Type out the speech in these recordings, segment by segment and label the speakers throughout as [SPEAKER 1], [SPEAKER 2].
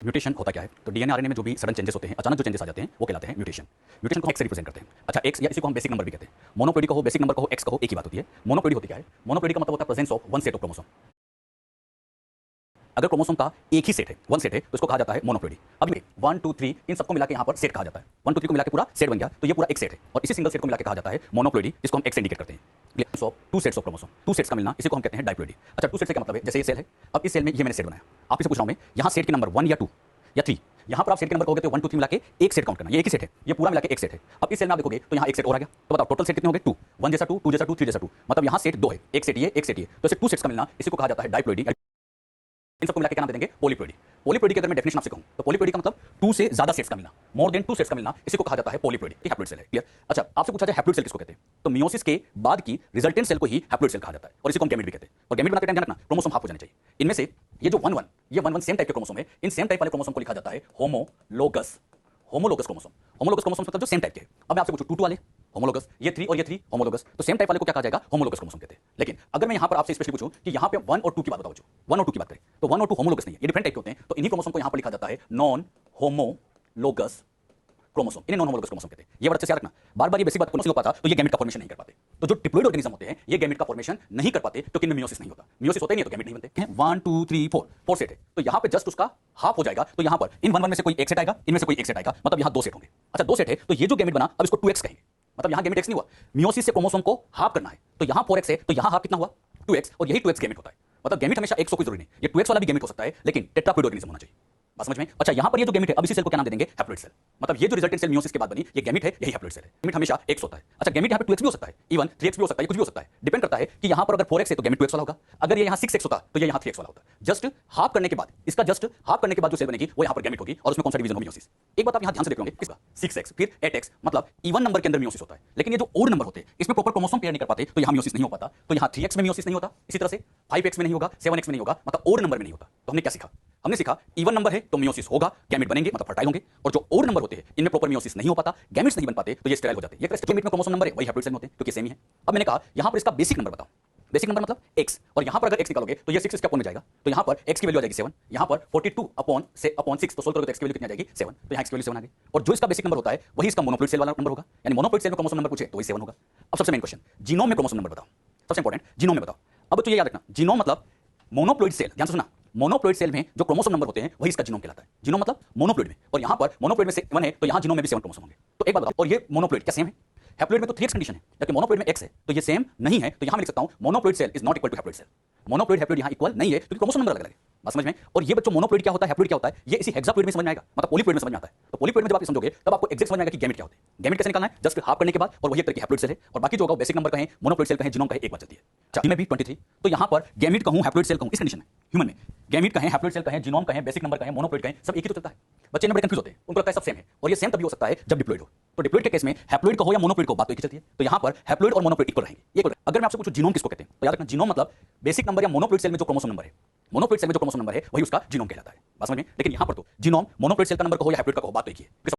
[SPEAKER 1] Mutation होता क्या है? तो डीएनए आरएनए में जो भी सडन चेंजेस होते हैं, अचानक जो चेंजेस आ जाते हैं, वो कहलाते हैं म्यूटेशन। म्यूटेशन को हम एक्स से रिप्रेजेंट करते हैं। अच्छा, एक्स या इसी को हम बेसिक नंबर भी कहते हैं। मोनोप्लोइडी कहो, बेसिक नंबर कहो, एक्स कहो, एक ही बात होती है। मोनोप्लोइडी होती क्या है? मोनोप्लोइडी का मतलब होता है presence of one set of chromosome. अगर क्रोमोसोम का एक ही सेट है, वन सेट है, तो इसको कहा जाता है मोनोप्लोइडी। अब ये 1 2 3 इन सबको मिला के यहाँ पर सेट कहा जाता है। 1 2 3 को मिला के पूरा सेट बन गया, तो ये पूरा एक सेट है और इसी सिंगल सेट को मिला के कहा जाता है मोनोप्लोइडी, जिसको हम एक्स इंडिकेट करते हैं। Of two sets of chromosome, two sets का मिलना, इसी को हम कहते हैं डाइप्लोइडी। अच्छा, टू सेट से क्या मतलब है? जैसे ये सेल है, अब इस सेल में ये मैंने सेट बनाया, आप इसे पूछ रहा हूं मैं, यहाँ सेट के नंबर 1 या 2 या 3, यहाँ पर आप सेट के नंबर कहोगे तो 1 2 3 मिला के एक सेट काउंट करना, ये एक ही सेट है, ये पूरा मिला के एक सेट है। अब इस सेल में आप देखोगे तो यहाँ एक सेट और आ गया, तो बताओ टोटल सेट कितने हो गए? 2, 1 जैसा 2, 2 जैसा 2, 3 जैसा 2, मतलब यहाँ सेट 2 है, एक सेट ये, एक सेट ये, तो इसे टू सेट्स का मिलना, इसी को कहा जाता है डाइप्लोइडी। इन सबको मिला के क्या नाम दे देंगे? पॉलीप्लोइडी। पॉलीप्लोइडी की अगर मैं डेफिनेशन आपसे कहूं तो पॉलीप्लोइडी का मतलब 2 से ज्यादा सेट्स का मिलना, मोर देन 2 सेट्स का मिलना, इसी को कहा जाता है पॉलीप्लोइडी। ये हैप्लोइड सेल है, क्लियर? अच्छा, आपसे पूछा जाए हैप्लोइड सेल किसको कहते हैं, तो मियोसिस के बाद की रिजल्टेंट सेल को ही हैप्लोइड सेल कहा जाता है और इसी को हम गैमेट भी कहते हैं। और गैमेट बनाते टाइम ध्यान रखना, क्रोमोसोम हाफ हो जाने चाहिए। इनमें से ये जो 1 1, ये 1 1 सेम टाइप के क्रोमोसोम है, इन सेम टाइप वाले क्रोमोसोम को लिखा जाता है homologous. Homologous chromosome, homologous chromosome मतलब जो सेम टाइप के। अब मैं आपसे पूछूं 2 2 वाले होमोलोगस, ये 3 और ये 3 होमोलोगस, तो सेम टाइप वाले को क्या कहा जाएगा? होमोलोगस क्रोमोसोम कहते हैं। लेकिन अगर मैं यहां पर आपसे स्पेशली पूछूं कि यहां पे 1 और 2 की बात बताओ, 1 और 2 की बात करें तो 1 और 2 होमोलोगस नहीं है, ये डिफरेंट टाइप के होते हैं, तो इन्हीं क्रोमोसोम को यहां पर लिखा जाता है नॉन होमोलोगस क्रोमोसोम, इन्हें नॉन होमोलोगस क्रोमोसोम कहते हैं। ये वर्ड अच्छे से याद रखना, बार-बार ये बेसिक बात को नहीं हो पाता तो ये गैमेट का फॉर्मेशन नहीं कर पाते। तो जो डिप्लॉइड ऑर्गेनिज्म होते हैं ये गैमेट का फॉर्मेशन नहीं कर पाते, तो किनमें मियोसिस नहीं होता। मियोसिस होता ही नहीं है तो गैमेट नहीं बनते हैं। 1 2 3 4 4 सेट है, तो यहां पे जस्ट उसका हाफ हो जाएगा, तो यहां पर इन 1 1 में से कोई एक सेट आएगा, इनमें से कोई एक सेट आएगा, मतलब यहां 2 सेट होंगे। अच्छा, 2 सेट है तो ये जो गैमेट बना, अब इसको 2x कहेंगे, मतलब यहां गैमेट x नहीं हुआ, मियोसिस से क्रोमोसोम को हाफ करना है, तो यहां 4x है, तो यहां हाफ कितना हुआ? 2x, और यही 2x गैमेट होता है। मतलब गैमेट हमेशा एक सौ कोई जरूरी नहीं, ये 2x वाला भी गैमेट हो सकता है, लेकिन टेट्राप्लॉइड ऑर्गेनिज्म होना चाहिए। बात समझ में? अच्छा, यहां पर ये जो गैमेट है, अब इसी सेल को क्या नाम दे देंगे? Haploid cell. मतलब ये जो रिजल्टेंट सेल मियोसिस के बाद बनी, ये गैमेट है, यही हैप्लोइड सेल है। गैमेट हमेशा x होता है। अच्छा, गैमेट यहां पे 2x भी हो सकता है, इवन 3x भी हो सकता है, कुछ भी हो सकता है, डिपेंड करता है कि यहां पर अगर 4x है तो गैमेट 2x वाला होगा, अगर ये यहां 6x होता तो ये यहां 3x वाला होता। जस्ट हाफ करने के बाद, इसका जस्ट हाफ करने के बाद जो सेल बनेगी वो यहां पर गैमेट होगी, और उसमें कौन सा डिवीजन होगा? मियोसिस। एक बात आप यहां ध्यान से देख लोगे, इसका 6x फिर 8x, मतलब इवन नंबर के अंदर मियोसिस होता है, लेकिन ये जो ओड नंबर होते हैं इसमें प्रॉपर क्रोमोसोम पेयर नहीं कर पाते, तो यहां मियोसिस नहीं हो पाता। तो यहां 3x में मियोसिस नहीं होता, इसी तरह से 5x में नहीं होगा, 7x में नहीं होगा, मतलब ओड नंबर में नहीं होता। तो हमने क्या सीखा? हमने सीखा इवन नंबर है तो मियोसिस होगा, गैमेट बनेंगे, मतलब फर्टाइल होंगे, और जो ओड नंबर होते हैं इनमें प्रॉपर मियोसिस नहीं हो पाता, गैमेट्स नहीं बन पाते, तो ये स्टेराइल हो जाते हैं। ये गैमेट में क्रोमोसोम नंबर है वही हैप्लोइड सेल में होते हैं, क्योंकि सेम ही है। अब मैंने कहा यहां पर इसका बेसिक नंबर बताओ, बेसिक नंबर मतलब x, और यहां पर अगर x निकालोगे तो ये 6 इसके अपॉन में जाएगा, तो यहां पर x की वैल्यू आ जाएगी 7, यहां पर 42 अपॉन 6, तो सोल्व करोगे तो x की वैल्यू कितनी आ जाएगी? 7, तो यहां x की वैल्यू 7 आ गई। और जो इसका बेसिक नंबर होता है वही इसका मोनोप्लोइड सेल वाला नंबर होगा, यानी मोनोप्लोइड सेल में क्रोमोसोम नंबर पूछे तो वही 7 होगा। अब सबसे मेन क्वेश्चन, जीनोम में क्रोमोसोम नंबर बताओ, सबसे इंपॉर्टेंट, जीनोम में बताओ। अब तो ये याद रखना, जीनोम मतलब मोनोप्लोइड सेल, ध्यान से सुना, मोनोप्लोइड सेल में जो क्रोमोसोम नंबर होते हैं वही इसका जीनोम कहलाता है। जीनोम मतलब मोनोप्लोइड में, और यहां पर मोनोप्लोइड में 7 है तो यहां जीनोम में भी 7 क्रोमोसोम होंगे। तो एक बात बताओ, और ये मोनोप्लोइड क्या सेम है? हैप्लोइड में तो 3x कंडीशन है, जबकि मोनोप्लोइड में x है, तो ये सेम नहीं है, तो यहां मैं लिख सकता हूं monoploid cell is not equal to haploid cell. Monoploid haploid यहां इक्वल नहीं है क्योंकि क्रोमोसोम नंबर अलग-अलग है। बात समझ में? और ये बच्चों मोनोप्लोइड क्या होता है, हैप्लोइड क्या होता है, ये इसी हेक्साप्लोइड में समझ में आएगा, मतलब पॉलीप्लोइड में समझ में आता है। तो पॉलीप्लोइड में जब आप समझोगे तब आपको एग्जैक्ट समझ में आएगा कि गैमेट क्या होते हैं। गैमेट कैसे निकालना है? जस्ट हाफ करने के बाद, और वही एक तरह की हैप्लोइड सेल है, और बाकी जो होगा बेसिक नंबर कहें, मोनोप्लोइड सेल कहें, जीनोम कहें, एक बात चलती है। अच्छा, में भी 23, तो यहां पर गैमेट कहूं हैप्लोइड सेल कहूं, इस कंडीशन में ह्यूमन में गैमेट कहें, हैप्लोइड सेल कहें, जीनोम कहें, बेसिक नंबर कहें, मोनोप्लोइड कहें, सब एक ही तो चलता है। बच्चे ने बड़े कंफ्यूज होते हैं, उनको लगता है सब सेम है, और ये सेम तभी हो सकता है जब डिप्लॉइड हो। तो डिप्लॉइड के केस में हैप्लोइड का हो या मोनोप्लोइड को, बात तो एक ही चलती है। तो यहां पर हैप्लोइड और मोनोप्लोइड इक्वल रहेंगे, ये अगर मैं आपसे पूछूं जीनोम किसको कहते हैं, तो याद रखना जीनोम मतलब बेसिक नंबर या मोनोप्लोइड सेल में जो क्रोमोसोम नंबर है, मोनोप्लोइड सेल में जो क्रोमोसोम नंबर है वही उसका जीनोम कहलाता है। बात समझ में? लेकिन यहां पर तो जीनोम मोनोप्लोइड सेल का नंबर कहो या हैप्लोइड का कहो, बात तो एक ही है,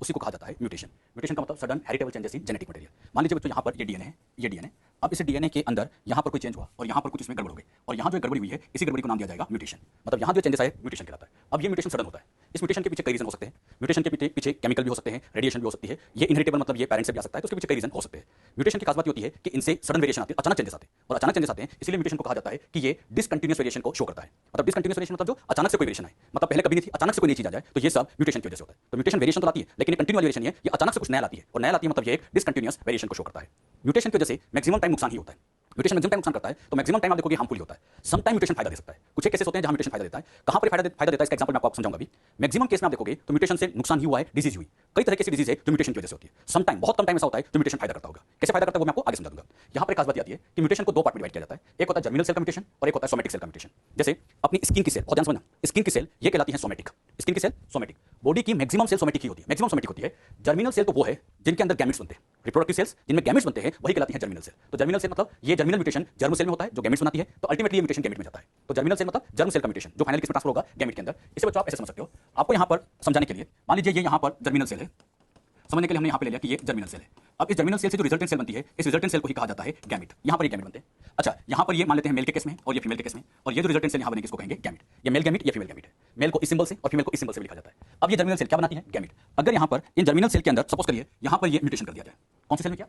[SPEAKER 1] उसी को कहा जाता है म्यूटेशन। म्यूटेशन का मतलब sudden heritable changes in genetic material. मान लीजिए बच्चों, यहाँ पर ये डीएनए है, ये डीएनए, अब इस डीएनए के अंदर यहाँ पर कोई चेंज हुआ और यहाँ पर कुछ इसमें गड़बड़ हो गई, और यहाँ जो गड़बड़ी हुई है इसी गड़बड़ी को नाम दिया जाएगा म्यूटेशन। मतलब यहाँ जो चेंजेस आए म्यूटेशन कहलाता है। अब ये म्यूटेशन सडन होता है, इस म्यूटेशन के पीछे कई रीजन हो सकते हैं। म्यूटेशन के पीछे केमिकल भी हो सकते हैं, रेडिएशन भी हो सकती है, ये इनहेरिटेबल मतलब ये पेरेंट्स से भी आ सकता है, तो उसके पीछे कई रीजन हो सकते हैं। म्यूटेशन की खास बात होती है कि इनसे सडन वेरिएशन आते हैं, अचानक चेंजेस आते हैं, और अचानक चेंजेस आते हैं इसलिए म्यूटेशन को कहा जाता है कि ये डिसकंटिन्यूअस वेरिएशन को शो करता है। मतलब डिसकंटिन्यूअस वेरिएशन मतलब जो अचानक से कोई वेरिएशन आए, मतलब पहले कभी नहीं थी, अचानक से कोई नई चीज आ जाए, तो ये सब म्यूटेशन की वजह से होता है। तो म्यूटेशन वेरिएशन तो आती है, लेकिन कंटिन्यूअस वेरिएशन है, ये अचानक से कुछ नया लाती है, और नया लाती है मतलब ये एक डिसकंटिन्यूअस वेरिएशन को शो करता है। म्यूटेशन की वजह से मैक्सिमम टाइम नुकसान ही होता है। म्यूटेशन मैक्सिमम टाइम नुकसान करता है, तो मैक्सिमम टाइम आप देखोगे हार्मफुल होता है। सम टाइम म्यूटेशन फायदा दे सकता है, कुछ एक केसेस होते हैं जहां म्यूटेशन फायदा देता है। कहां पर फायदा देता है इसका एग्जांपल मैं आपको समझाऊंगा अभी। मैक्सिमम केस में आप देखोगे तो म्यूटेशन से नुकसान ही हुआ है, डिजीज हुई। कई तरह की डिजीज है जो म्यूटेशन की वजह से होती है। सम टाइम, बहुत कम टाइम ऐसा होता है जो म्यूटेशन फायदा करता होगा। कैसे फायदा करता है वो मैं आपको आगे समझा दूंगा। यहां पर एक खास बात आती है कि म्यूटेशन को दो पार्ट में डिवाइड किया जाता है, एक होता है जर्मिनल सेल का म्यूटेशन और एक होता है सोमेटिक सेल का म्यूटेशन। जैसे अपनी स्किन की सेल, बहुत ध्यान समझना, स्किन की सेल ये कहलाती है सोमेटिक, स्किन की सेल सोमेटिक। बॉडी की मैक्सिमम सेल सोमेटिक ही होती है, मैक्सिमम सोमेटिक होती है। जर्मिनल सेल तो वो है जिनके अंदर गैमेट्स बनते हैं, रिप्रोडक्टिव सेल्स जिनमें गैमेट्स बनते हैं वही कहलाती है जर्मिनल सेल। तो जर्मिनल सेल मतलब ये जर्मिनल म्यूटेशन जर्म सेल में होता है जो गैमेट्स बनाती है, तो अल्टीमेटली ये म्यूटेशन गैमेट में जाता है। तो जर्मिनल सेल मतलब जर्म सेल का म्यूटेशन जो फाइनली किसमें ट्रांसफर होगा, गैमेट के अंदर। इसे बच्चों आप ऐसे समझ सकते हो। आपको यहां पर समझाने के लिए मान लीजिए ये यहां पर जर्मिनल सेल है, समझने के लिए हमने यहाँ पे ले लिया कि ये जर्मिनल सेल है। अब इस जर्मिनल सेल से जो रिजल्टेंट सेल बनती है, इस रिजल्टेंट सेल को ही कहा जाता है गैमेट। यहाँ पर ये गैमेट बनते हैं। अच्छा, यहाँ पर ये मान लेते हैं मेल के केस में और ये फीमेल के केस में, और ये जो रिजल्टेंट सेल यहाँ बनेगी इसको कहेंगे गैमेट। ये मेल गैमेट, ये फीमेल गैमेट है। मेल को इस सिंबल से और फीमेल को इस सिंबल से भी लिखा जाता है। अब ये जर्मिनल सेल क्या बनाती है? गैमेट। अगर यहाँ पर इन जर्मिनल सेल के अंदर सपोज करिए यहाँ पर ये म्यूटेशन कर दिया जाए, कौन से सेल में? क्या?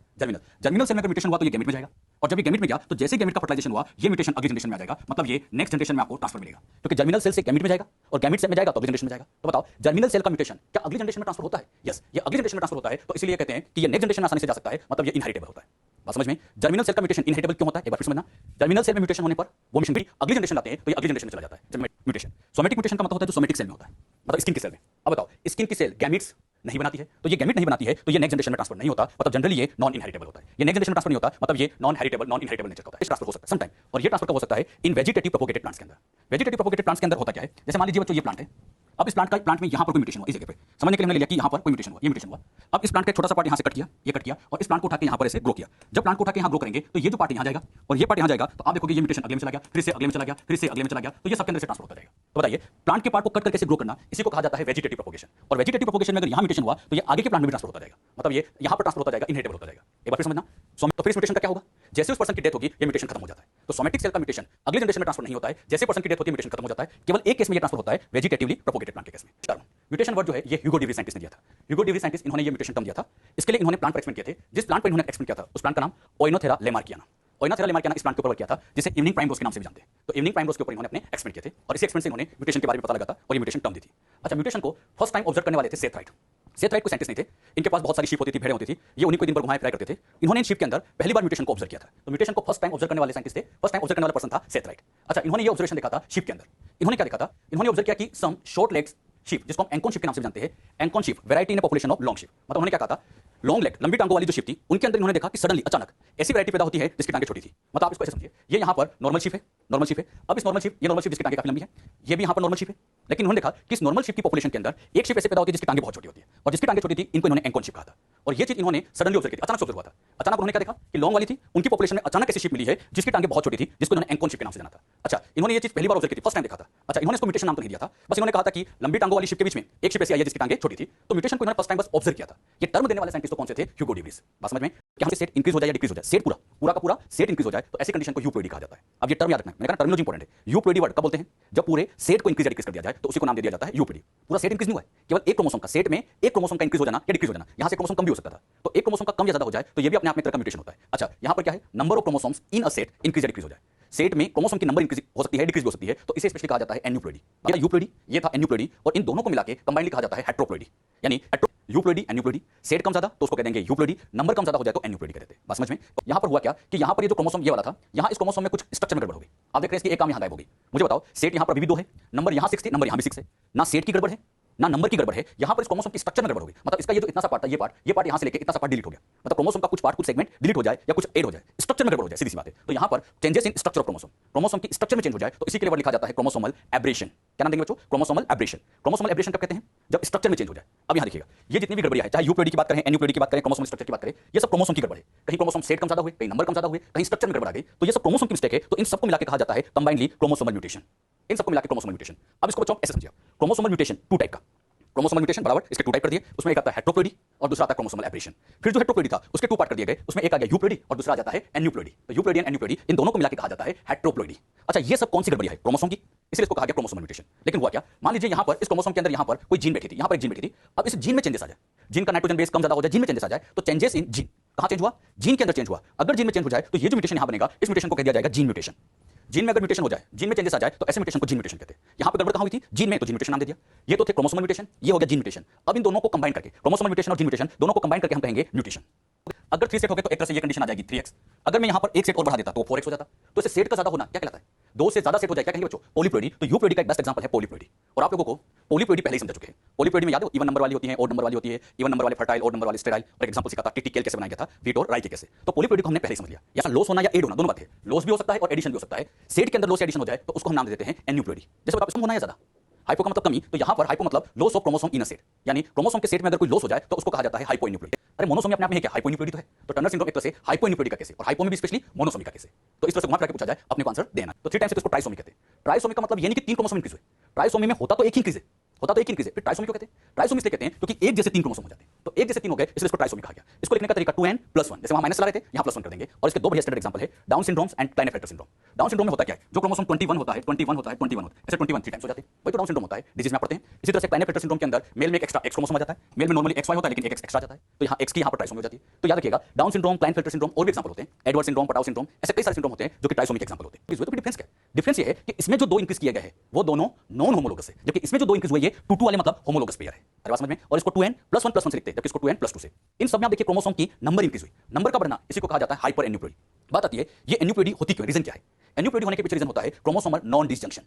[SPEAKER 1] जर्मिनल सेल में अगर म्यूटेशन हुआ तो ये गैमेट में जाएगा, और जब ये गैमेट में गया तो जैसे गैमेट का फर्टिलाइजेशन हुआ ये म्यूटेशन अगली जनरेशन में आ जाएगा, मतलब ये नेक्स्ट जनरेशन में आपको ट्रांसफर मिलेगा, क्योंकि जर्मिनल सेल से गैमेट में जाएगा और गैमेट सेल में जाएगा तो अगली जनरेशन में जाएगा। तो बताओ जर्मिनल सेल का म्यूटेशन क्या अगली जनरेशन में ट्रांसफर होता है? यस, ये अगली जनरेशन में ट्रांसफर होता है, तो इसलिए कहते हैं कि ये नेक्स्ट जनरेशन में आसानी से जा सकता है, मतलब ये इनहेरिटेबल होता है। बात समझ में? जर्मिनल सेल का म्यूटेशन इनहेरिटेबल क्यों होता है? एक बार फिर समझना। जर्मिनल सेल में म्यूटेशन होने पर वो म्यूटेशन अगली जनरेशन लाते हैं तो ये अगली जनरेशन में चला जाता है म्यूटेशन। सोमेटिक म्यूटेशन का मतलब होता है जो सोमेटिक सेल में होता है, मतलब स्किन की सेल में। अब बताओ स्किन की सेल गैमेट्स नहीं बनाती है, तो ये गैमेट नहीं बनाती है तो ये नेक्स्ट जनरेशन में ट्रांसफर नहीं होता, मतलब जनरली ये नॉन इनहेरिटेबल होता है। ये नेक्स्ट जनरेशन में ट्रांसफर नहीं होता, मतलब ये non heritable non inheritable nature का होता है। इस ट्रांसफर हो सकता है समटाइम, और ये ट्रांसफर कब हो सकता है? इन वेजिटेटिव प्रोपोगेटेड प्लांट्स के अंदर। वेजिटेटिव प्रोपोगेटेड प्लांट्स के अंदर होता क्या है? जैसे मान लीजिए बच्चों ये प्लांट है, अब इस प्लांट में यहाँ पर कोई म्यूटेशन हुआ, इस जगह पे समझने के लिए हमने ले लिया कि यहाँ पर कोई म्यूटेशन हुआ, ये म्यूटेशन हुआ। अब इस प्लांट का छोटा सा पार्ट यहाँ से कट किया, ये कट किया, और इस प्लांट को उठा के यहाँ पर ऐसे ग्रो किया। जब प्लांट को उठा के यहाँ ग्रो करेंगे तो ये जो पार्ट यहाँ जाएगा और ये पार्ट यहाँ जाएगा, तो आप देखोगे ये म्यूटेशन अगले में चला गया, फिर से अगले में चला गया, फिर से अगले में चला गया, तो ये सबके अंदर से ट्रांसफर होता जाएगा। तो बताइए प्लांट के पार्ट को कट करके ग्रो करना, इसी को कहा जाता है वेजिटेटिव प्रोपोगेशन। और वेजिटेटिव प्रोपोगेशन में अगर यहाँ म्यूटेशन हुआ तो ये आगे के प्लांट में भी ट्रांसफर होता जाएगा, मतलब ये यहाँ पर ट्रांसफर होता जाएगा, इनहेरिटेबल होता जाएगा। एक बार फिर समझना। तो फिर इस म्यूटेशन का क्या होगा? जैसे उस पर्सन की डेथ होगी ये म्यूटेशन खत्म हो जाता है। तो सोमेटिक सेल का म्यूटेशन अगले जनरेशन में ट्रांसफर नहीं होता है, जैसे पर्सन की डेथ होती है म्यूटेशन खत्म हो जाता है। केवल एक केस में ये ट्रांसफर होता है, वेजिटेटिवली प्रोपोगेटेड प्लांट के केस में। टर्म म्यूटेशन वर्ड जो है ये ह्यूगो डे व्री साइंटिस्ट ने दिया था। ह्यूगो डे व्री साइंटिस्ट इन्होंने ये म्यूटेशन टर्म दिया था। इसके लिए इन्होंने प्लांट पर एक्सपेरिमेंट किए थे। जिस प्लांट पर इन्होंने एक्सपेरिमेंट किया था उस प्लांट का नाम ओइनोथेरा लेमार्कियाना। ओइनोथेरा लेमार्कियाना इस प्लांट के ऊपर किया था, जिसे इवनिंग प्राइम रोज के नाम से भी जानते हैं। तो इवनिंग प्राइम रोज के ऊपर इन्होंने अपने एक्सपेरिमेंट किए थे, और इसी एक्सपेरिमेंट से इन्होंने म्यूटेशन के बारे में पता लगा था और ये म्यूटेशन टर्म दी थी। अच्छा, म्यूटेशन को फर्स्ट टाइम ऑब्जर्व करने वाले थे सेथ राइट। सेथ राइट को साइंटिस्ट नहीं थे, इनके पास बहुत सारी शीप होती थी, भेड़ें होती थी, ये उन्हीं को दिन भर घुमाए फिराया करते थे। इन्होंने इन शीप के अंदर पहली बार म्यूटेशन को ऑब्जर्व किया था। तो म्यूटेशन को फर्स्ट टाइम ऑब्जर्व करने वाले साइंटिस्ट थे, फर्स्ट टाइम ऑब्जर्व करने वाला पर्सन था सेथ राइट। अच्छा, इन्होंने ये ऑब्जर्वेशन देखा था शीप के अंदर। इन्होंने क्या देखा था? इन्होंने ऑब्जर्व किया कि सम शॉर्ट लेग्स शीप, जिसको हम एंकॉन शीप के नाम से जानते हैं, Ancon sheep variety in a population of long sheep. मतलब उन्होंने क्या कहा था? लॉन्ग लेग लंबी टांगों वाली जो शीप थी उनके अंदर इन्होंने देखा कि सडनली अचानक ऐसी वैरायटी पैदा होती है जिसकी टांगें छोटी थी। मतलब आप इसको ऐसे समझिए, ये यहाँ पर नॉर्मल शीप है, नॉर्मल शीप है। अब इस नॉर्मल शीप, ये नॉर्मल शीप जिसकी टांगें काफी लंबी है, ये भी यहाँ पर नॉर्मल शीप है। लेकिन उन्होंने देखा कि इस नॉर्मल शीप की पॉपुलेशन के अंदर एक शीप ऐसे पैदा होती है जिसकी टांगें बहुत छोटी होती है, और जिसकी टांगें छोटी थी इनको इन्होंने एंकॉन शीप कहा था। और ये चीज इन्होंने सडनली ऑब्जर्व की थी, अचानक ऑब्जर्व हुआ था। अचानक उन्होंने क्या देखा कि लॉन्ग वाली थी उनकी पॉपुलेशन में अचानक ऐसी शीप मिली है जिसकी टांगें बहुत छोटी थी, जिसको इन्होंने एंकॉन शीप के नाम से जाना था। अच्छा, इन्होंने ये चीज पहली बार ऑब्जर्व की थी, फर्स्ट टाइम देखा था। अच्छा, इन्होंने इसको म्यूटेशन नाम तो नहीं दिया था, बस इन्होंने कहा था कि लंबी टांगों वाली शीप के बीच में एक शीप ऐसी आई है जिसकी टांगें छोटी थी। तो म्यूटेशन को इन्होंने फर्स्ट टाइम बस ऑब्जर्व किया था। ये टर्म देने वाले साइंटिस्ट कौन से थे? ह्यूगो डे व्रीज। बात समझ में? कि हमसे सेट इंक्रीज हो जाए या डिक्रीज हो जाए, सेट पूरा का पूरा सेट इंक्रीज हो जाए तो ऐसी कंडीशन को यूप्लोइडी कहा जाता है। अब ये टर्म याद रखना है, मैंने कहा टर्मिनोलॉजी इंपॉर्टेंट है। यूप्लोइडी वर्ड कब बोलते हैं? जब पूरे सेट को इंक्रीज या डिक्रीज कर दिया जाए तो उसी को नाम दे दिया जाता है यूप्लोइडी। पूरा सेट इंक्रीज नहीं हुआ है, केवल एक क्रोमोसोम का, सेट में एक क्रोमोसोम का इंक्रीज हो जाना या डिक्रीज हो जाना। यहां से क्रोमोसोम कम भी हो सकता था, तो एक क्रोमोसोम का कम या ज्यादा हो जाए तो ये भी अपने आप में एक तरह का म्यूटेशन होता है। अच्छा, यहां पर क्या है? Number of chromosomes in a set increase या डिक्रीज हो जाए। सेट में क्रोमोसोम की नंबर इंक्रीज हो सकती है, डिक्रीज हो सकती है, तो इसे स्पेशली कहा जाता है एन्यूप्लोइडी। ये था यूप्लोइडी, ये था एन्यूप्लोइडी, और इन दोनों को मिला के कंबाइनली कहा जाता है हेट्रोप्लोइडी। यानी यूप्लोइडी एन्यूप्लोइडी, सेट कम ज्यादा तो उसको कह देंगे यूप्लोइडी, नंबर कम ज्यादा हो जाए तो एन्यूप्लोइडी कहते हैं। बस समझ में? यहां पर हुआ क्या कि यहां पर ये जो क्रोमोसोम ये वाला था, यहां इस क्रोमोसोम में कुछ स्ट्रक्चर में गड़बड़ हो गई। आप देख रहे हैं इसकी एक काम यहां गायब हो गई। मुझे बताओ, सेट यहां पर अभी भी 2 है, नंबर यहां 6 थे, नंबर यहां भी 6 है। ना सेट की गड़बड़ है ना नंबर की गड़बड़ है, यहां पर इस क्रोमोसोम की स्ट्रक्चर में गड़बड़ हो गई। मतलब इसका ये जो इतना सा पार्ट था, ये पार्ट यहां से लेके इतना सा पार्ट डिलीट हो गया। मतलब क्रोमोसोम का कुछ पार्ट, कुछ सेगमेंट डिलीट हो जाए या कुछ ऐड हो जाए, स्ट्रक्चर में गड़बड़ हो जाए, सीधी सी बात है। तो यहां पर changes in structure of chromosome, chromosome की स्ट्रक्चर में चेंज हो जाए तो इसी के लिए वर्ड लिखा जाता है क्रोमोसोमल एब्रेशन। क्या नाम देंगे बच्चों? Chromosomal abrasion. क्रोमोसोमल एब्रेशन कब कहते हैं? जब स्ट्रक्चर में चेंज हो जाए। अब यहां देखिएगा, ये जितनी भी गड़बड़ियां है, चाहे यूप्लोइडी की बात करें, एन्यूप्लोइडी की बात करें, क्रोमोसोमल स्ट्रक्चर की बात करें, ये सब क्रोमोसोम की गड़बड़ है। कहीं क्रोमोसोम सेट कम ज्यादा हुए, कहीं नंबर कम ज्यादा हुए, कहीं स्ट्रक्चर में गड़बड़ आ गई, तो ये सब क्रोमोसोम की मिस्टेक है। तो इन सबको मिलाकर कहा जाता है कंबाइनली क्रोमोसोमल म्यूटेशन। इन सबको मिलाकर क्रोमोसोमल म्यूटेशन। अब इसको बच्चों ऐसे समझिए, क्रोमोसोमल म्यूटेशन 2 टाइप का। क्रोमोसोमल म्यूटेशन बराबर इसके 2 टाइप कर दिए, उसमें एक आता है हेट्रोप्लोइडी और दूसरा आता है क्रोमोसोमल एब्रेशन। फिर जो हेट्रोप्लोइडी था उसके 2 पार्ट कर दिए गए, उसमें एक आ गया यूप्लोइडी और दूसरा आ जाता है एन्यूप्लोइडी। तो यूप्लोइडी और एन्यूप्लोइडी इन दोनों को मिलाकर कहा जाता है हेट्रोप्लोइडी। अच्छा, ये सब कौन सी गड़बड़ियां है? क्रोमोसोम की, इसलिए इसको कहा गया क्रोमोसोमल म्यूटेशन। लेकिन हुआ क्या? मान लीजिए यहां पर इस क्रोमोसोम के अंदर यहां पर कोई जीन बैठी थी, यहां पर एक जीन बैठी थी। अब इस जीन में चेंजेस आ जाए, जीन का नाइट्रोजन बेस कम ज्यादा हो जाए, जीन में चेंजेस आ जाए, तो चेंजेस इन जीन कहां चेंज हुआ? जीन के अंदर चेंज हुआ। अगर जीन में चेंज हो जाए तो ये जो म्यूटेशन यहां बनेगा, इस म्यूटेशन को कह दिया जाएगा जीन म्यूटेशन। जीन में अगर म्यूटेशन हो जाए, जीन में चेंजेस आ जाए तो ऐसे म्यूटेशन को जीन म्यूटेशन कहते हैं। यहां पर गड़बड़ कहां हुई थी? जीन में, तो जीन म्यूटेशन नाम दे दिया। ये तो थे क्रोमोसोमल म्यूटेशन, ये हो गया जीन म्यूटेशन। अब इन दोनों को कंबाइन करके, क्रोमोसोमल म्यूटेशन और जीन म्यूटेशन दोनों को कंबाइन करके हम कहेंगे म्यूटेशन। अगर 3 सेट हो गए तो एक तरह से ये कंडीशन आ जाएगी 3x। अगर मैं यहां पर एक सेट और बढ़ा देता तो 4x हो जाता। तो इसे सेट का ज्यादा होना क्या कहलाता है? 2 से ज्यादा सेट हो जाए क्या कहेंगे बच्चों? पॉलीप्लोइडी। तो यूप्लोइडी का एक बेस्ट एग्जांपल है पॉलीप्लोइडी। और आप लोगों को पॉलीप्लोइडी पहले ही समझ चुके हैं। पॉलीप्लोइडी में याद हो, इवन नंबर वाली होती है, ऑड नंबर वाली होती है, इवन नंबर वाले फर्टाइल, ऑड नंबर वाले स्टेराइल। और एग्जांपल सिखाता टिटिकेल कैसे बनाया गया था, वीट और राई के कैसे। तो पॉलीप्लोइडी को हमने पहले ही समझ लिया। यहां लॉस होना या एड होना दोनों बात है। लॉस भी हो सकता है और एडिशन भी हो सकता है। सेट के अंदर लॉस एडिशन हो जाए तो उसको हम नाम दे देते हैं एन्यूप्लोइडी। जैसे बताओ इसमें होना है ज्यादा, हाइपो का मतलब कमी, तो यहां पर हाइपो मतलब loss of chromosome in a set, यानी क्रोमोसोम के सेट में अगर कोई लॉस हो जाए तो उसको कहा जाता है हाइपोएन्यूप्लोइडी। अरे मोनोसोमी अपने आप में है क्या? हाइपोएन्यूप्लोइडी तो है। तो टर्नर सिंड्रोम एक तरह से हाइपोएन्यूप्लोइडी का केस है, और हाइपो में भी स्पेशली मोनोसोमी का केस है। तो इस तरह से घुमा फिरा के पूछा जाए, अपने को आंसर देना। तो 3 टाइम्स इसको ट्राइसोमी कहते हैं। ट्राइसोमी का मतलब ये नहीं कि 3 क्रोमोसोम इंक्रीज हुए, ट्राइसोमी में होता तो एक ही इंक्रीज है, होता तो एक इंक्रीज है, फिर ट्राइसोमी क्यों कहते हैं? ट्राइसोमी इसलिए कहते हैं क्योंकि एक जैसे तीन क्रोमोसोम हो जाते हैं, तो एक जैसे तीन हो गए इसलिए इसको ट्राइसोमी कहा गया। इसको लिखने का तरीका 2n+1, जैसे वहां माइनस चला रहे थे यहां +1 कर देंगे। और इसके दो बढ़िया स्टैंडर्ड एग्जांपल है Down syndromes and Klinefelter syndrome. Down syndrome में होता क्या है, जो क्रोमोसोम 21 होता है 21 होता है 21 होता है, ऐसे 21 3 टाइम्स हो जाते हैं, वही तो डाउन सिंड्रोम होता है, डिजीज में आप पढ़ते हैं। इसी तरह से क्लाइनेफेल्टर सिंड्रोम के अंदर मेल में एक एक्स्ट्रा एक्स क्रोमोसोम आ जाता है, मेल में नॉर्मली XY होता है लेकिन एक एक्स्ट्रा जाता है, तो यहां एक्स की यहां पर ट्राइसोमी हो जाती है। तो याद रखिएगा डाउन सिंड्रोम, क्लाइनेफेल्टर सिंड्रोम और भी एग्जांपल होते हैं, एडवर्ड सिंड्रोम, पटाउ सिंड्रोम, ऐसे कई सारे सिंड्रोम होते हैं जो कि ट्राइसोमी के एग्जांपल होते हैं। तो डिफरेंस क्या है? डिफरेंस ये है कि इसमें जो दो इंक्रीज किया गया है वो दोनों नॉन होमोलोगस है, जबकि इसमें जो दो इंक्रीज हुए ये 2 वाले मतलब होमोलोगस पेयर है। अरे बात समझ में? और इसको 2n+1+1 से लिखते हैं, जबकि इसको 2n+2 से। इन सब में आप देखिए क्रोमोसोम की नंबर इंक्रीज हुई, नंबर का बढ़ना इसी को कहा जाता है हाइपर एन्यूप्लोइडी। बात आती है ये एन्यूप्लोइडी होती क्यों, रीजन क्या है? एन्यूप्लोइडी होने के पीछे रीजन होता है chromosomal non disjunction.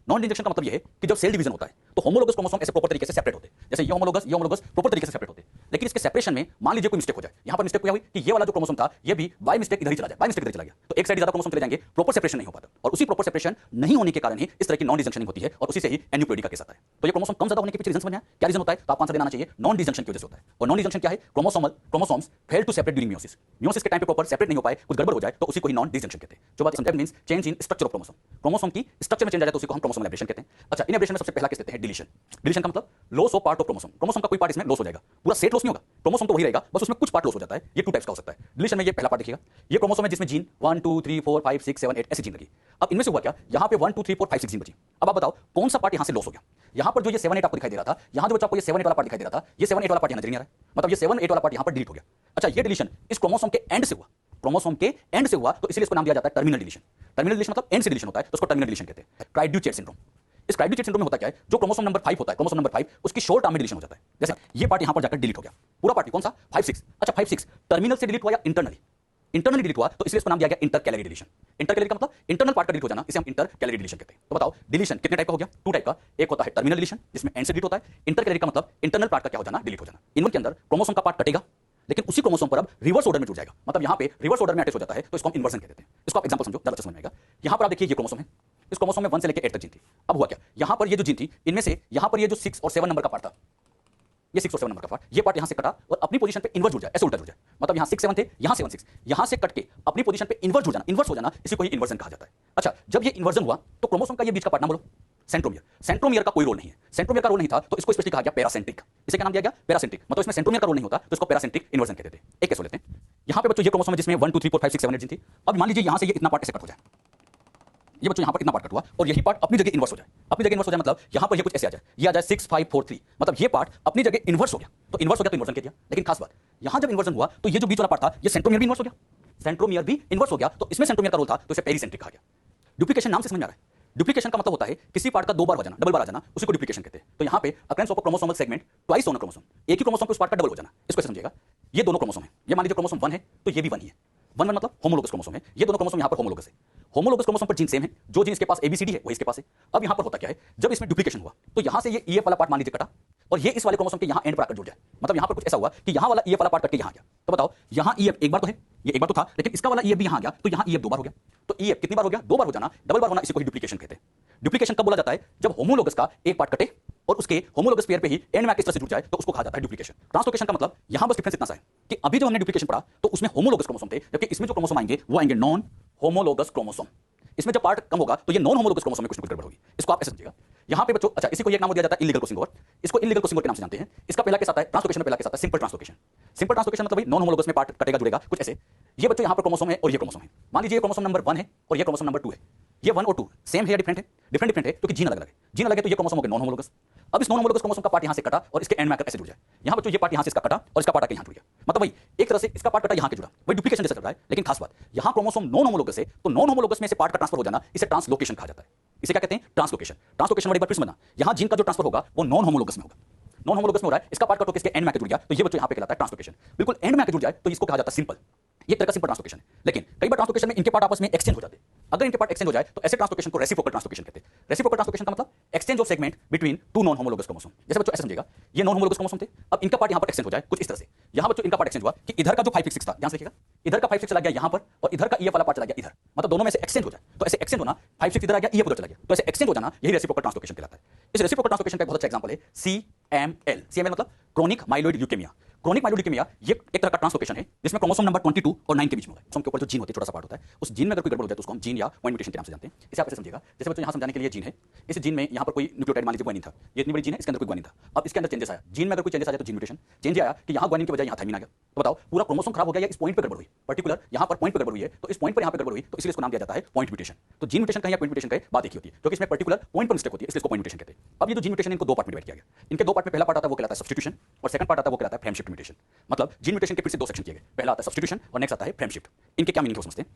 [SPEAKER 1] Non disjunction का मतलब ये है कि जब सेल डिवीजन होता है तो होमोलोगस क्रोमोसोम ऐसे प्रॉपर तरीके से सेपरेट होते हैं, जैसे ये होमोलोगस प्रॉपर तरीके से सेपरेट होते हैं, लेकिन इसके सेपरेशन में मान लीजिए कोई मिस्टेक हो जाए, यहां पर मिस्टेक क्या हुई कि ये वाला जो क्रोमोसोम था ये भी बाय मिस्टेक इधर ही चला जाए, बाय मिस्टेक इधर चला गया, तो एक साइड ज्यादा क्रोमोसोम चले जाएंगे, प्रॉपर सेपरेशन नहीं हो पाता, और उसी प्रॉपर सेपरेशन नहीं होने के कारण ही इस तरह की नॉन डिसजंक्शनिंग होती है, और उसी से ही एन्यूप्लोइडी का केस आता है। तो ये क्रोमोसोम कम ज्यादा होने के पीछे रीजन समझना है, क्या रीजन होता है? तो आपको आंसर देना चाहिए नॉन डिसजंक्शन की वजह से होता है। और नॉन डिसजंक्शन क्या है? Chromosomes fail to separate during meiosis. Meiosis के टाइम पे प्रॉपर सेपरेट नहीं हो पाए, कुछ गड़बड़ हो जाए तो उसी को ही नॉन डिसजंक्शन कहते हैं। जो बात that means change in structure of chromosome, chromosome की स्ट्रक्चर में चेंज आ जाए तो उसी को हम क्रोमोसोमल एब्रेशन कहते हैं। अच्छा, इन एब्रेशन में सबसे पहला केस लेते हैं डिलीशन। डिलीशन का मतलब loss of part of chromosome, chromosome का कोई पार्ट इसमें लॉस हो जाएगा, पूरा सेट लॉस नहीं होगा, क्रोमोसोम तो वही रहेगा, बस उसमें कुछ पार्ट लॉस हो जाता है। ये 2 टाइप्स का हो सकता है। डिलीशन में ये पहला पार्ट देखिएगा, ये क्रोमोसोम है जिसमें जीन 1 2 3 4 5 6 7 8 ऐसी जीन लगी। अब इनमें से हुआ क्या, यहां पे 1 2 3 4 5 6 जीन बची। अब आप बताओ कौन सा पार्ट यहां से लॉस हो गया? यहां पर जो ये 7 8 आपको दिखाई दे रहा था, यहां जो बच्चा आपको ये 7 8 वाला पार्ट दिखाई दे रहा था, ये 7 8 वाला पार्ट यहां नजर नहीं आ रहा है, मतलब ये 7 8 वाला पार्ट यहां पर डिलीट हो गया। अच्छा, ये डिलीशन इस क्रोमोसोम के एंड से हुआ, क्रोमोसोम के एंड से हुआ, तो इसलिए इसको नाम दिया जाता है टर्मिनल डिलीशन। टर्मिनल डिलीशन मतलब एंड से डिलीशन होता है, तो उसको टर्मिनल डिलीशन कहते हैं। क्राइड्यूचेट सिंड्रोम, इस क्राइड्यूचेट सिंड्रोम में होता क्या है, जो क्रोमोसोम नंबर 5 होता है, क्रोमोसोम नंबर 5 उसकी शॉर्ट टर्म में डिलीशन हो जाता है, जैसे ये पार्ट यहां पर जाकर डिलीट हो गया, पूरा पार्ट कौन सा 5 6। अच्छा 5 6 टर्मिनल से डिलीट हुआ या इंटरनली? इंटरनली डिलीट हुआ, तो इसलिए इसको नाम दिया गया इंटरकैलरी डिलीशन। इंटरकैलरी का मतलब इंटरनल पार्ट का डिलीट हो जाना, इसे हम इंटरकैलरी डिलीशन कहते हैं। तो बताओ डिलीशन कितने टाइप का हो गया? 2 टाइप का। एक होता है टर्मिनल डिलीशन जिसमें एंड से डिलीट होता है, इंटरकैलरी का मतलब इंटरनल पार्ट का क्या हो जाना, डिलीट हो जाना। इन के अंदर क्रोमोसोम का पार्ट कटेगा लेकिन उसी क्रोमोसोम पर अब रिवर्स ऑर्डर में जुड़ जाएगा, मतलब यहां पे रिवर्स ऑर्डर में अटैच हो जाता है, तो इसको हम इन्वर्जन कहते हैं। इसको आप एग्जांपल समझो, ज्यादा समझ में आएगा। यहां पर आप देखिए ये क्रोमोसोम है, इस क्रोमोसोम में 1 से लेकर 8 तक जीन थी। अब हुआ क्या, यहां पर ये जो जीन थी इनमें से यहां पर ये जो 6 और 7 नंबर का पार्ट था, ये 6 और 7 नंबर का पार्ट, ये पार्ट यहां से कटा और अपनी पोजीशन पे इन्वर्स जुड़ जाए, ऐसे उल्टा जुड़ जाए, मतलब यहां 6 7 थे, यहां 7 6, यहां से कट के अपनी पोजीशन पे इन्वर्स जुड़ जाना, इन्वर्स हो जाना, इसी को ही इन्वर्जन कहा जाता है। अच्छा, जब ये इन्वर्जन हुआ तो क्रोमोसोम का ये बीच का पार्ट नाम बोलो, सेंट्रोमियर। सेंट्रोमियर का कोई रोल नहीं है, सेंट्रोमियर का रोल नहीं था तो इसको स्पेशली कहा गया पैरासेंट्रिक। इसे क्या नाम दिया गया? पैरासेंट्रिक। मतलब इसमें सेंट्रोमियर का रोल नहीं होता तो इसको पैरासेंट्रिक इन्वर्जन कहते थे। एक केस लेते हैं, यहां पे बच्चों ये क्रोमोसोम है जिसमें 1 2 3 4 5 6 7 8 जीन थी। अब मान लीजिए यहां से ये इतना पार्ट ऐसे कट हो जाए, ये बच्चों यहां पर इतना पार्ट कट हुआ और यही पार्ट अपनी जगह इन्वर्स हो जाए। अपनी जगह इन्वर्स हो जाए मतलब यहां पर ये कुछ ऐसे आ जाए, ये आ जाए 6 5 4 3, मतलब ये पार्ट अपनी जगह इन्वर्स हो गया, तो इन्वर्स हो गया तो इन्वर्जन कह दिया। लेकिन खास बात, यहां जब इन्वर्जन हुआ तो ये जो बीच वाला पार्ट था ये सेंट्रोमियर भी इन्वर्स हो गया, सेंट्रोमियर भी इन्वर्स हो गया, तो इसमें सेंट्रोमियर का रोल था तो इसे पेरीसेंट्रिक कहा गया। डुप्लीकेशन नाम से समझ में आ रहा है? डुप्लीकेशन का मतलब होता है किसी पार्ट का 2 बार हो जाना, डबल बार आ जाना, उसी को डुप्लीकेशन कहते हैं। तो यहां पे occurrence of chromosomal segment twice on chromosome, एक ही क्रोमोसोम पे उस पार्ट का डबल हो जाना, इसको समझिएगा। ये दोनों क्रोमोसोम है, ये मान लीजिए क्रोमोसोम 1 है तो ये भी 1 ही है, 1 1 मतलब होमोलोगस क्रोमोसोम है, ये दोनों क्रोमोसोम यहां पर होमोलोगस है। होमोलोगस क्रोमोसोम पर जीन सेम है, जो जीन इसके पास ABCD है वही इसके पास है। अब यहां पर होता क्या है, जब इसमें डुप्लीकेशन हुआ तो यहां से ये EF वाला पार्ट मान लीजिए कटा और ये इस वाले क्रोमोसोम के यहां एंड पर आकर जुड़ जाए, मतलब यहां पर कुछ ऐसा हुआ कि यहां वाला EF वाला पार्ट कट के यहां आ गया। तो बताओ यहां EF एक बार तो है, ये एक बार तो था, लेकिन इसका वाला EF भी यहां आ गया तो यहां EF 2 बार हो गया। तो EF कितनी बार हो गया? 2 बार हो जाना, डबल बार होना, इसी को ही डुप्लीकेशन कहते हैं। डुप्लीकेशन कब बोला जाता है? जब होमोलोगस का एक पार्ट कटे और उसके होमोलोगस पेयर पे ही एंड में आके इस तरह से जुड़ जाए तो उसको कहा जाता है डुप्लीकेशन। ट्रांसलोकेशन का मतलब यहां बस डिफरेंस इतना सा है कि अभी जब हमने डुप्लीकेशन पढ़ा तो उसमें होमोलोगस क्रोमोसोम थे, जबकि इसमें जो क्रोमोसोम आएंगे वो आएंगे नॉन होमोलोगस क्रोमोसोम। इसमें जब पार्ट कम होगा तो ये नॉन होमोलोगस क्रोमोसोम में कुछ गड़बड़ होगी, इसको आप ऐसे समझिएगा। यहां पे बच्चों, अच्छा इसी को एक नाम दिया जाता है इलीगल क्रॉसिंग ओवर, इसको इलीगल क्रॉसिंग ओवर के नाम से जानते हैं। इसका पहला केस आता है ट्रांसलोकेशन में, पहला केस आता है सिंपल ट्रांसलोकेशन। सिंपल ट्रांसलोकेशन मतलब नॉन होमोलोगस में पार्ट कटेगा जुड़ेगा कुछ ऐसे। ये बच्चों यहां पर क्रोमोसोम है और ये क्रोमोसोम है, मान लीजिए ये क्रोमोसोम नंबर 1 है और ये क्रोमोसोम नंबर 2 है। ये 1 और 2 सेम है या डिफरेंट है? डिफरेंट है क्योंकि जीन अलग अलग है, जीन अलग है तो ये क्रोमोसोम हो गए नॉन होमोलोगस। अब इस नॉन होमोलोगस क्रोमोसोम का पार्ट यहां से कटा और इसके एंड में आकर ऐसे जुड़ जाए, यहां बच्चों ये पार्ट यहां से इसका कटा और इसका पार्ट आके यहां जुड़ गया, मतलब वही एक तरह से इसका पार्ट कटा यहां के जुड़ा, वही डुप्लीकेशन जैसा चल रहा है। लेकिन खास बात, यहां क्रोमोसोम नॉन होमोलोगस है तो नॉन होमोलोगस में से पार्ट का ट्रांसफर हो जाना इसे ट्रांसलोकेशन कहा जाता है। इसे क्या कहते हैं? ट्रांसलोकेशन। ट्रांसलोकेशन वर्ड एक बार फिर समझना, यहां जीन का जो ट्रांसफर होगा वो नॉन होमोलोगस में होगा, नॉन होमोलोगस में हो रहा है, इसका पार्ट कट होकर इसके एंड में आके जुड़ गया तो ये बच्चों यहां पे कहलाता है ट्रांसलोकेशन। बिल्कुल एंड में आके जुड़ जाए तो इसको कहा जाता है सिंपल। ये तरह का सिंपल ट्रांसलोकेशन है। लेकिन कई बार ट्रांसलोकेशन में इनके पार्ट आपस में एक्सचेंज हो जाते हैं, अगर इनके पार्ट एक्सचेंज हो जाए तो ऐसे ट्रांसलोकेशन को रेसिप्रोकल ट्रांसलोकेशन कहते हैं। रेसिप्रोकल ट्रांसलोकेशन का मतलब exchange of segment between 2 non homologous chromosome. जैसे बच्चों ऐसे समझिएगा, ये नॉन होमोलोगस क्रोमोसोम थे, अब इनका पार्ट यहां पर एक्सचेंज हो जाए कुछ इस तरह से। यहां बच्चों इनका पार्ट एक्सचेंज हुआ कि इधर का जो 5 6 था, ध्यान से देखिएगा, इधर का 5 6 चला गया यहां पर और इधर का EF वाला पार्ट चला गया इधर, मतलब दोनों में से एक्सचेंज हो जाए, तो ऐसे एक्सचेंज होना 5 6 इधर आ गया, EF उधर चला गया, तो ऐसे एक्सचेंज हो जाना, यही रेसिप्रोकल ट्रांसलोकेशन कहलाता है। इस रेसिप्रोकल ट्रांसलोकेशन का बहुत अच्छा एग्जांपल है CML। CML मतलब क्रोनिक माइलोइड ल्यूकेमिया। क्रोनिक माइलोडिकेमिया ये एक तरह का ट्रांसलोकेशन है जिसमें क्रोमोसोम नंबर 22 और 9 के बीच में होता है। क्रोमोसोम के ऊपर जो जीन होते हैं, छोटा सा पार्ट होता है, उस जीन में अगर कोई गड़बड़ हो जाए तो उसको हम जीन या पॉइंट म्यूटेशन के नाम से जानते हैं। इसे आप ऐसे समझिएगा, जैसे बच्चों यहाँ समझाने के लिए जीन है, इस जीन में यहाँ पर कोई न्यूक्लियोटाइड मान लीजिए ग्वानिन था, ये इतनी बड़ी जीन है, इसके अंदर कोई ग्वानिन था, अब इसके अंदर चेंजेस आया, जीन में अगर कोई चेंजेस आ जाए तो जीन म्यूटेशन, चेंज आया कि यहाँ ग्वानिन की बजाय यहाँ थायमिन आ गया, तो बताओ पूरा क्रोमोसोम खराब हो गया या इस पॉइंट पर गड़बड़ हुई, पर्टिकुलर यहाँ पर पॉइंट पर गड़बड़ हुई है, तो इस पॉइंट पर यहाँ पर गड़बड़ हुई, तो इसलिए इसको नाम दिया जाता है पॉइंट म्यूटेशन। तो जीन म्यूटेशन का या पॉइंट म्यूटेशन का बात एक ही होती है, क्योंकि इसमें पर्टिकुलर पॉइंट पर मिस्टेक होती है, इसलिए इसको पॉइंट म्यूटेशन कहते हैं। अब ये जो जीन म्यूटेशन इनको दो पार्ट में डिवाइड किया गया, इनके दो पार्ट में पहला पार्ट आता है वो कहलाता है सब्स्टिट्यूशन और सेकंड पार्ट आता है वो कहलाता है फ्रेम शिफ्ट म्यूटेशन। मतलब जीन म्यूटेशन के फिर से दो सेक्शन किए गए, पहला आता है सब्स्टिट्यूशन और नेक्स्ट आता है फ्रेम शिफ्ट। इनके क्या मीनिंग है समझते हैं।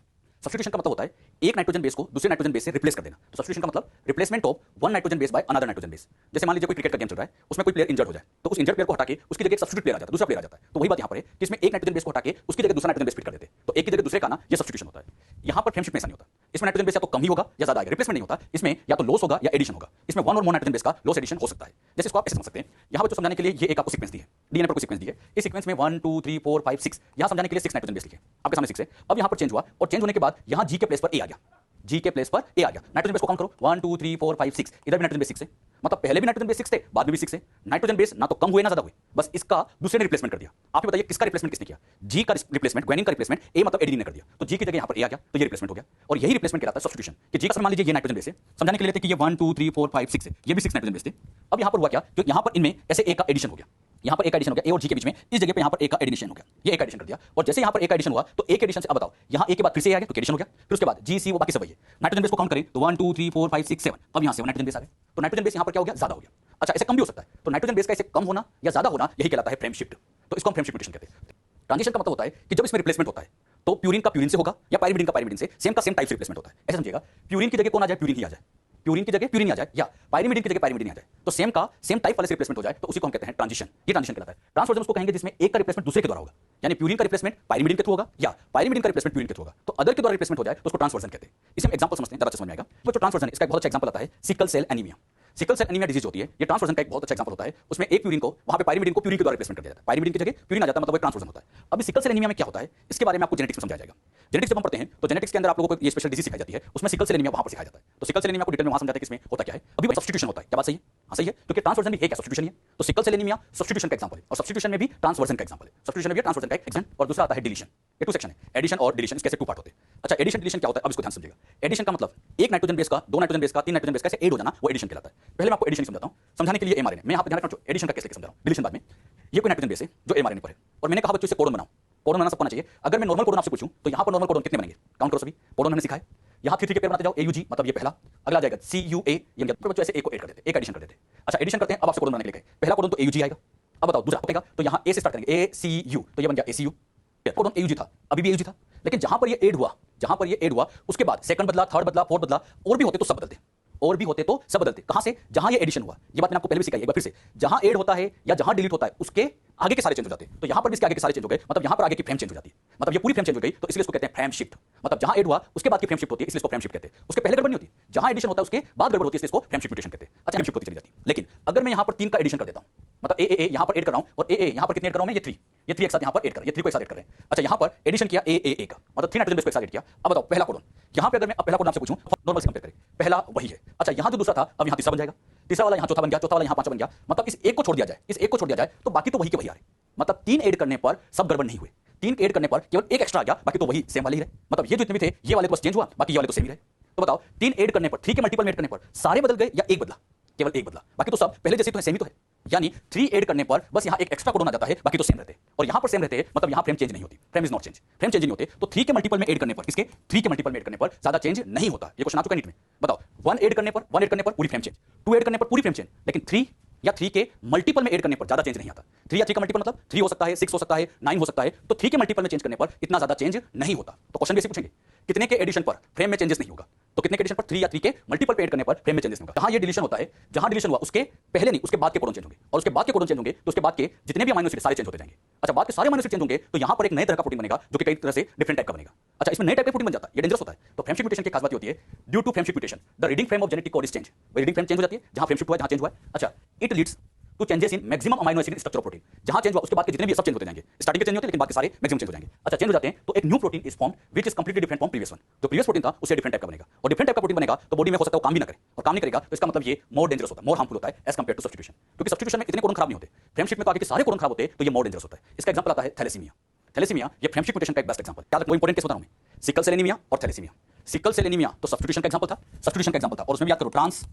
[SPEAKER 1] सब्स्टिट्यूशन का मतलब होता है एक नाइट्रोजन बेस को दूसरे नाइट्रोजन बेस से रिप्लेस कर देना। तो सब्स्टिट्यूशन का मतलब replacement of one nitrogen base by another nitrogen base. जैसे मान लीजिए कोई क्रिकेट का गेम चल रहा है, उसमें कोई प्लेयर इंजर्ड हो जाए, तो उस इंजर्ड प्लेयर को हटा के उसकी जगह एक सब्स्टिट्यूट प्लेयर आ जाता है, दूसरा प्लेयर आ जाता है। तो वही बात यहाँ पर है कि इसमें एक नाइट्रोजन बेस को हटा के उसकी जगह दूसरा नाइट्रोजन बेस फिट कर देते हैं, तो एक की जगह दूसरे का ना ये सब्स्टिट्यूशन होता है। यहाँ पर फ्रेम शिफ्ट में ऐसा नहीं होता, इसमें नाइट्रोजन बेस या तो कम ही होगा या ज्यादा आएगा, रिप्लेसमेंट नहीं होता, इसमें या तो लॉस होगा या एडिशन होगा। इसमें वन और मोर नाइट्रोजन बेस का लॉस एडिशन हो सकता है। जैसे इसको आप ऐसे समझ सकते हैं, यहाँ पर जो समझाने के लिए ये एक आपको सीक्वेंस दी है, डीएनए पर कोई सीक्वेंस दी है, इस सीक्वेंस में 1 2 3 4 5 6, यहाँ समझाने के लिए 6 नाइट्रोजन बेस लिखे, आपके सामने 6 है। अब यहाँ पर चेंज हुआ और चेंज होने के बाद यहाँ जी के प्लेस पर ए आ गया, जी के प्लेस पर ए आ गया। नाइट्रोजन बेस को काउंट करो 1 2 3 4 5 6, इधर भी नाइट्रोजन बेस 6 है, मतलब पहले भी नाइट्रोजन बेस 6 थे, बाद में भी 6 है। नाइट्रोजन बेस ना तो कम हुए ना ज्यादा हुए, बस इसका दूसरे ने रिप्लेसमेंट कर दिया। आप ही बताइए किसका रिप्लेसमेंट किसने किया? जी का रिप्लेसमेंट, ग्वानिन का रिप्लेसमेंट ए मतलब एडेनिन ने कर दिया, तो जी की जगह यहाँ पर ए आ गया, तो ये रिप्लेसमेंट हो गया। और यही रिप्लेसमेंट कहलाता है सब्स्टिट्यूशन कि जी का मान लीजिए ये नाइट्रोजन बेस है, समझाने के लिए लेते कि ये 1 2 3 4 5 6 है, ये भी 6 नाइट्रोजन बेस थे। अब यहाँ पर हुआ क्या, जो यहाँ पर इनमें ऐसे ए का एडिशन हो गया, यहाँ पर एक एडिशन हो गया, ए और जी के बीच में, इस जगह पे यहाँ पर ए का एडिशन हो गया, ये एक एडिशन कर दिया। और जैसे यहाँ पर एक एडिशन हुआ तो एक एडिशन से अब बताओ यहाँ ए के बाद फिर से आ गया तो एडिशन हो गया, फिर उसके बाद जी सी वो बाकी सब वही है। नाइट्रोजन बेस को काउंट करें तो 1 2 3 4 5 6 7, अब यहाँ से नाइट्रोजन बेस आ गए, तो नाइट्रोजन बेस यहाँ पर क्या हो गया, ज्यादा हो गया। अच्छा, ऐसे कम भी हो सकता है, तो नाइट्रोजन बेस का ऐसे कम होना या ज्यादा होना यही कहलाता है फ्रेम शिफ्ट, तो इसको हम फ्रेम शिफ्ट म्यूटेशन कहते हैं। ट्रांजिशन का मतलब होता है कि जब इसमें रिप्लेसमेंट होता है तो प्यूरिन का प्यूरिन से होगा या पायरिमिडिन का पायरिमिडिन से, सेम का सेम टाइप से रिप्लेसमेंट होता है। ऐसे समझिएगा, प्यूरिन की जगह कौन आ जाए, प्यूरिन ही आ जाए, प्यूरिन की जगह प्यूरिन आ जाए, या पायरिमिडिन की जगह पायरिमिडिन आ जाए, तो सेम का सेम टाइप वाले से रिप्लेसमेंट हो जाए, तो उसी को हम कहते हैं ट्रांजिशन। ये ट्रांजिशन कहलाता है। ट्रांसफॉर्मेशन उसको कहेंगे जिसमें एक का रिप्लेसमेंट दूसरे के द्वारा होगा, यानी प्यूरिन का रिप्लेसमेंट पायरिमिडिन के थ्रू होगा या पायरिमिडिन का रिप्लेसमेंट प्यूरिन के थ्रू होगा, तो अदर के द्वारा रिप्लेसमेंट हो जाए तो उसको ट्रांसफॉर्मेशन कहते हैं। इसे हम एग्जांपल समझते हैं, ज्यादा समझ में आएगा। वो जो ट्रांसफॉर्मेशन इसका एक बहुत अच्छा एग्जांपल आता है sickle cell anaemia. Sickle cell anaemia disease होती है, ये ट्रांसफॉर्मेशन का एक बहुत अच्छा एग्जांपल होता है। उसमें एक प्यूरिन को वहां पे पायरिमिडिन को प्यूरिन के द्वारा रिप्लेसमेंट कर दिया जाता है, पायरिमिडिन की जगह प्यूरिन आ जाता है, मतलब एक ट्रांसफॉर्मेशन होता है। अब सिकल सेल एनीमिया में क्या होता है, इसके बारे में आपको जेनेटिक्स में समझाया जाएगा। जेनेटिक्स जब हम पढ़ते हैं तो जेनेटिक्स के अंदर आप लोगों को ये स्पेशल डिजीज सिखाई जाती है, उसमें सिकल सेल एनीमिया वहां पर सिखाया जाता है। तो सिकल सेल एनीमिया को डिटेल में वहां समझाते हैं कि इसमें होता क्या है। अभी सब्स्टिट्यूशन होता है, क्या बात सही है? हाँ सही है, क्योंकि ट्रांसफॉर्मेशन भी एक है, सब्स्टिट्यूशन ही है। तो सिकल सेल एनीमिया सब्स्टिट्यूशन का एग्जांपल है, और सब्स्टिट्यूशन में भी ट्रांसफॉर्मेशन का एग्जांपल है। सब्स्टिट्यूशन में भी ट्रांसफॉर्मेशन का एक एग्जांपल, और दूसरा आता है डिलीशन। ये टू सेक्शन है, एडिशन और डिलीशन, इसके ऐसे टू पार्ट होते हैं। अच्छा, एडिशन डिलीशन क्या होता है, अब इसको ध्यान से समझिएगा। एडिशन का मतलब एक नाइट्रोजन बेस का, दो नाइट्रोजन बेस का, तीन नाइट्रोजन बेस का ऐसे ऐड हो जाना, वो एडिशन कहलाता है। पहले मैं आपको एडिशन समझाता हूं, समझाने के लिए एमआरएनए मैं यहां पे ध्यान रखना, एडिशन का कैसे समझा रहा हूं, डिलीशन बाद में। ये कोई नाइट्रोजन बेस है जो एमआरएनए पर है, और मैंने कहा बच्चों इसे कोडन बनाओ। कोडन बनाना सबको आना चाहिए। अगर मैं नॉर्मल कोडन आपसे पूछूं तो यहां पर नॉर्मल कोडन कितने बनेंगे, काउंट करो सभी। कोडन मैंने सिखाया, यहां 3 3 के पेयर बनाते जाओ, AUG मतलब ये पहला, अगला आ जाएगा CUA, ये बच्चों ऐसे एक को ऐड कर देते, एक एडिशन कर देते। अच्छा, एडिशन करते हैं, अब आपसे कोडन बनाने के लिए पहला कोडन तो AUG आएगा। अब बताओ दूसरा कहेगा, तो यहां A से स्टार्ट करेंगे, ACU, तो ये बन गया ACU। कोडन AUG था, अभी भी AUG था, लेकिन जहां पर ये ऐड हुआ, जहां पर ये ऐड हुआ उसके बाद सेकंड बदला, थर्ड बदला, फोर्थ बदला, और भी होते तो सब बदलते, और भी होते तो सब बदलते। कहां से, जहां ये एडिशन हुआ, ये बात मैंने आपको पहले भी सिखाई, एक बार फिर से, जहां ऐड होता है या जहां डिलीट होता है उसके आगे के सारे चेंज हो जाते हैं। तो यहां पर भी इसके आगे के सारे चेंज हो गए, मतलब यहां पर आगे की फ्रेम चेंज हो जाती है, मतलब ये पूरी फ्रेम चेंज हो गई, तो इसलिए इसको कहते हैं फ्रेम शिफ्ट। मतलब जहां ऐड हुआ उसके बाद की फ्रेम शिफ्ट होती है, इसलिए इसको फ्रेम शिफ्ट कहते हैं। उसके पहले गड़बड़ नहीं होती, जहां एडिशन होता है उसके बाद गड़बड़ होती है, इसलिए इसको फ्रेम शिफ्ट म्यूटेशन कहते हैं। अच्छा, फ्रेम शिफ्ट होती चली जाती है। लेकिन अगर मैं यहां पर 3 का एडिशन कर देता हूं, मतलब ए यहां पर ऐड कर रहा हूं, और ए यहां पर कितने ऐड कर रहा हूं मैं, ये 3, ये 3 एक साथ यहां पर ऐड कर, ये 3 को एक साथ ऐड कर रहे हैं। अच्छा, यहां पर एडिशन किया ए का, मतलब 3 नाइट्रोजन बेस को एक साथ ऐड किया। अब बताओ पहला कोडन, यहां पे अगर मैं अब पहला कोडन आपसे पूछूं, नॉर्मल से कंपेयर करें, पहला वही है। अच्छा, यहां जो दूसरा था अब यहां तीसरा बन जाएगा, तीसरा वाला यहां चौथा बन गया, चौथा वाला यहां पांचवा बन गया। मतलब इस एक को छोड़ दिया जाए, इस एक को छोड़ दिया जाए तो बाकी तो वही के वही आ रहे। मतलब 3 ऐड करने पर सब गड़बड़ नहीं हुए, 3 ऐड करने पर केवल एक एक्स्ट्रा आ गया, बाकी तो वही सेम वाले ही रहे। मतलब ये जो इतने भी थे, ये वाले तो बस चेंज हुआ, बाकी ये वाले तो सेम ही रहे। तो बताओ 3 ऐड करने पर, 3 के मल्टीपल में ऐड करने पर सारे बदल गए या एक बदला, केवल एक बदला, बाकी तो सब पहले जैसे तो है, सेम ही तो है। यानी 3 ऐड करने पर बस यहां एक एक्स्ट्रा कोडन आ जाता है, बाकी तो सेम रहते हैं। और यहां पर सेम रहते हैं, मतलब यहां फ्रेम चेंज नहीं होती, frame is not change, frame change नहीं होते। तो 3 के मल्टीपल में ऐड करने पर, इसके 3 के मल्टीपल में ऐड करने पर ज्यादा चेंज नहीं होता। ये क्वेश्चन आ चुका है नीट में। बताओ 1 ऐड करने पर पूरी फ्रेम चेंज, 2 ऐड करने पर पूरी फ्रेम चेंज, लेकिन 3 या 3 के मल्टीपल में ऐड करने पर ज्यादा चेंज नहीं आता। 3 या 3 का मल्टीपल मतलब 3 हो सकता है, 6 हो सकता है, 9 हो सकता है। तो 3 के मल्टीपल में चेंज करने पर इतना ज्यादा चेंज नहीं होता। तो क्वेश्चन कैसे पूछेंगे, कितने के एडिशन पर फ्रेम में चेंजेस नहीं होगा, तो कितने के एडिशन पर 3 या 3 के मल्टीपल पे ऐड करने पर फ्रेम में चेंजेस नहीं होगा। जहां ये डिलीशन होता है, जहां डिलीशन हुआ उसके पहले नहीं, उसके बाद के कोडन चेंज होंगे, और उसके बाद के कोडन चेंज होंगे तो उसके बाद के जितने भी अमीनो एसिड सारे चेंज होते जाएंगे। अच्छा, बाद के सारे अमीनो एसिड चेंज होंगे तो यहां पर एक नए तरह का प्रोटीन बनेगा, जो कि कई तरह से डिफरेंट टाइप का बनेगा। अच्छा, इसमें नए टाइप का प्रोटीन बन जाता है, ये डेंजरस होता है। तो फ्रेम शिफ्ट म्यूटेशन की खास बात होती है, due to frame shift mutation the reading frame of genetic code is change. Reading frame change हो जाती है, जहां फ्रेम शिफ्ट हुआ है, जहां चेंज हुआ है। अच्छा, it leads to changes in maximum amino acid structure of protein. जहां चेंज हुआ उसके बाद के जितने भी सब चेंज होते जाएंगे, स्टार्टिंग के चेंज होते हैं लेकिन बाद के सारे मैक्सिमम चेंज हो जाएंगे। अच्छा, चेंज हो जाते हैं तो एक new protein is formed which is completely different from previous one. जो प्रीवियस प्रोटीन था उससे डिफरेंट टाइप का बनेगा, और डिफरेंट टाइप का प्रोटीन बनेगा तो बॉडी में हो सकता है वो काम भी ना करे, और काम नहीं करेगा तो इसका मतलब ये मोर डेंजरस होता है, मोर हार्मफुल होता है एज कंपेयर टू सब्स्टिट्यूशन। क्योंकि सब्स्टिट्यूशन में इतने कोडन खराब नहीं होते, फ्रेमशिप में तो आगे के सारे कोडन खराब होते हैं, तो ये मोर डेंजरस होता है। इसका एग्जांपल आता है थैलेसीमिया। थैलेसीमिया ये फ्रेमशिप म्यूटेशन का एक बेस्ट एग्जांपल। क्या वो इंपॉर्टेंट केस होता है हमें, सिकल सेल एनीमिया और थैलेसीमिया। सिकल सेल एनीमिया तो सब्स्टिट्यूशन का एग्जांपल था, सब्स्टिट्यूशन का एग्जांपल था, और उसमें भी याद करो ट्रांस